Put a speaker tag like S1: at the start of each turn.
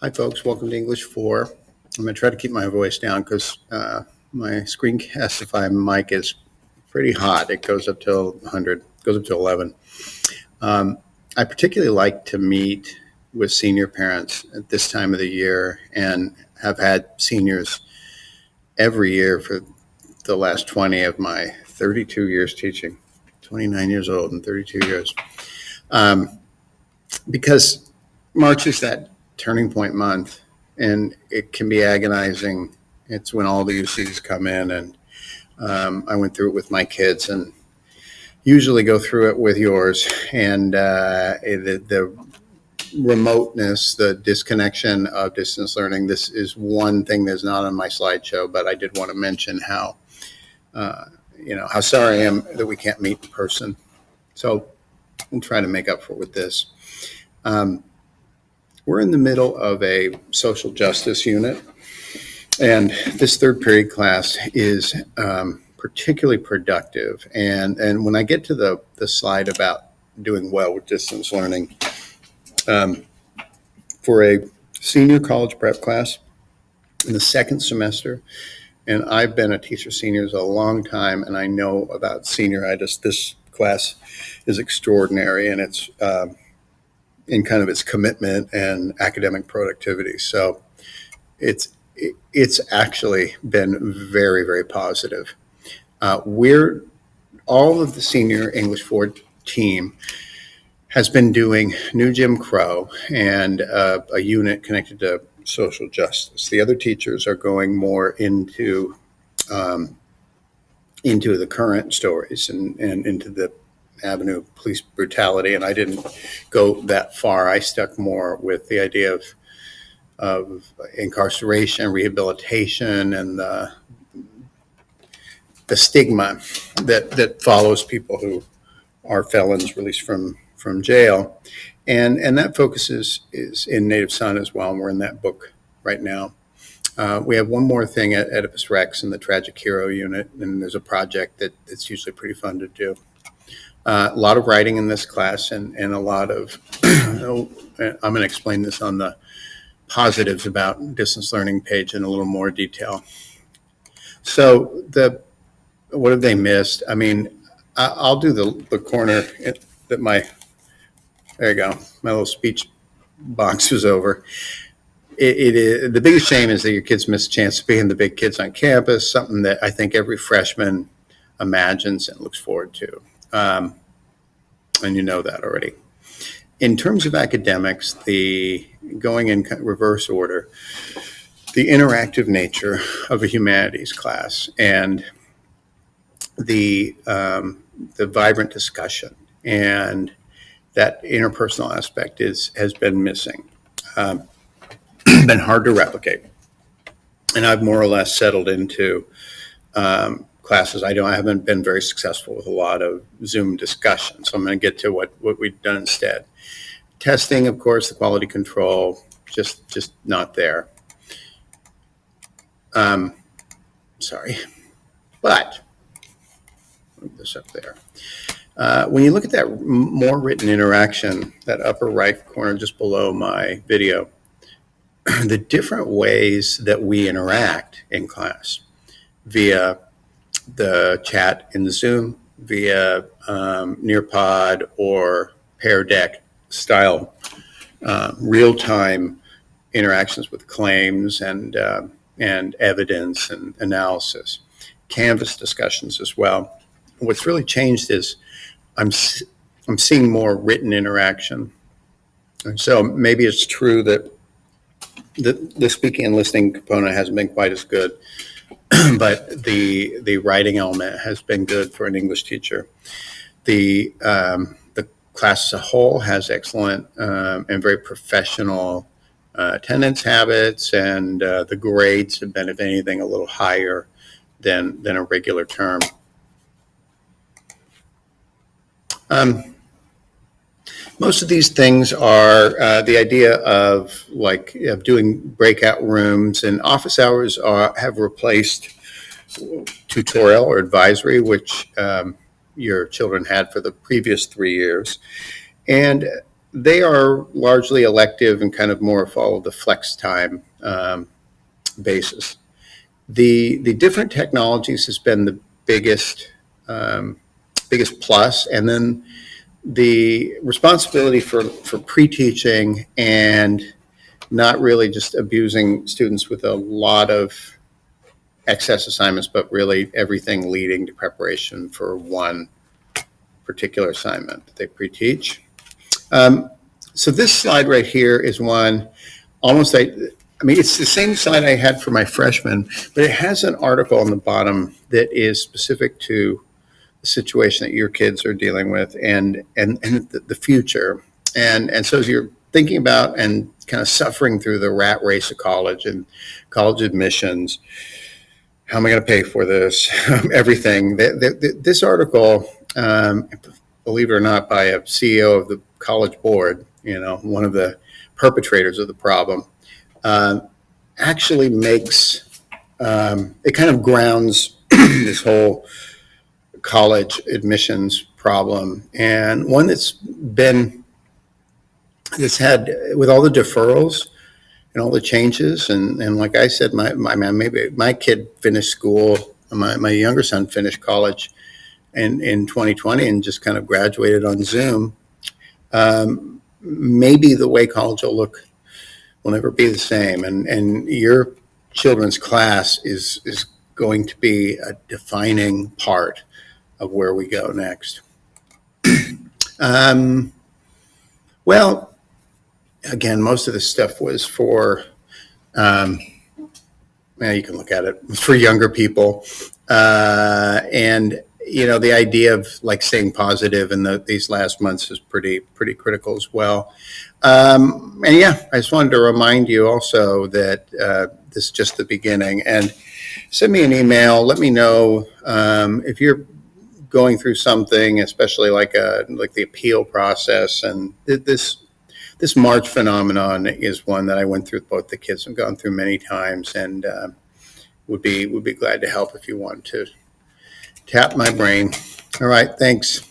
S1: Hi, folks. Welcome to English 4. I'm going to try to keep my voice down because my Screencastify mic is pretty hot. It goes up to 100, goes up to 11. I particularly like to meet with senior parents at this time of the year and have had seniors every year for the last 20 of my 32 years teaching, 29 years old and 32 years. Because March is that turning point month, and it can be agonizing. It's when all the UCs come in, and I went through it with my kids, and usually go through it with yours. And the remoteness, the disconnection of distance learning. This is one thing that's not on my slideshow, but I did want to mention how how sorry I am that we can't meet in person. So we'll try to make up for it with this. We're in the middle of a social justice unit, and this third period class is particularly productive. And when I get to the slide about doing well with distance learning, for a senior college prep class in the second semester, and I've been a teacher of seniors a long time, and I know about senioritis. This class is extraordinary, and it's in kind of its commitment and academic productivity. So it's actually been very, very positive. We're all of the senior English 4 team has been doing New Jim Crow and a unit connected to social justice. The other teachers are going more into the current stories and into the avenue of police brutality, and I didn't go that far. I stuck more with the idea of incarceration, rehabilitation, and the stigma that follows people who are felons released from jail, and that focus is in Native Son as well. And we're in that book right now. We have one more thing at Oedipus Rex in the Tragic Hero unit, and there's a project that's usually pretty fun to do. A lot of writing in this class, and a lot of I'm going to explain this on the positives about distance learning page in a little more detail. So what have they missed? I mean, I'll do the corner that there you go, my little speech box was over. It is the biggest shame is that your kids miss a chance of being the big kids on campus, something that I think every freshman imagines and looks forward to. And you know that already. In terms of academics, the going in reverse order, the interactive nature of a humanities class and the vibrant discussion and that interpersonal aspect has been missing, been hard to replicate. And I've more or less settled into classes. I haven't been very successful with a lot of Zoom discussion, so I'm going to get to what we've done instead. Testing, of course, the quality control, just not there. Sorry, but move this up there. When you look at that more written interaction, that upper right corner just below my video, the different ways that we interact in class via the chat in the Zoom, via Nearpod or Pear Deck style real-time interactions with claims and evidence and analysis, Canvas discussions as well. What's really changed is I'm seeing more written interaction. And so maybe it's true that the speaking and listening component hasn't been quite as good, but the writing element has been good for an English teacher. The class as a whole has excellent and very professional attendance habits, and the grades have been, if anything, a little higher than a regular term. Most of these things are the idea of doing breakout rooms, and office hours have replaced tutorial or advisory, which your children had for the previous 3 years. And they are largely elective and kind of more follow the flex time basis. The different technologies has been the biggest um, biggest plus, and then the responsibility for pre-teaching and not really just abusing students with a lot of excess assignments, but really everything leading to preparation for one particular assignment that they pre-teach. Um, so this slide right here is one almost I mean, it's the same slide I had for my freshmen, but it has an article on the bottom that is specific to the situation that your kids are dealing with and the future. And so as you're thinking about and kind of suffering through the rat race of college and college admissions, how am I going to pay for this? Everything. This article, believe it or not, by a CEO of the college board, one of the perpetrators of the problem, uh, actually makes it kind of grounds this whole college admissions problem, and one that's had with all the deferrals and all the changes, and like I said, maybe my kid finished school, my younger son finished college in 2020 and just kind of graduated on Zoom. Maybe the way college will never be the same, and your children's class is going to be a defining part of where we go next. Um, well, again, most of this stuff was for, um, you can look at it, was for younger people. And, the idea of like staying positive in these last months is pretty critical as well. And yeah, I just wanted to remind you also that this is just the beginning. And send me an email. Let me know if you're going through something, especially like the appeal process. And this March phenomenon is one that I went through with both the kids. I've gone through many times, and would be glad to help if you want to tap my brain. All right, thanks.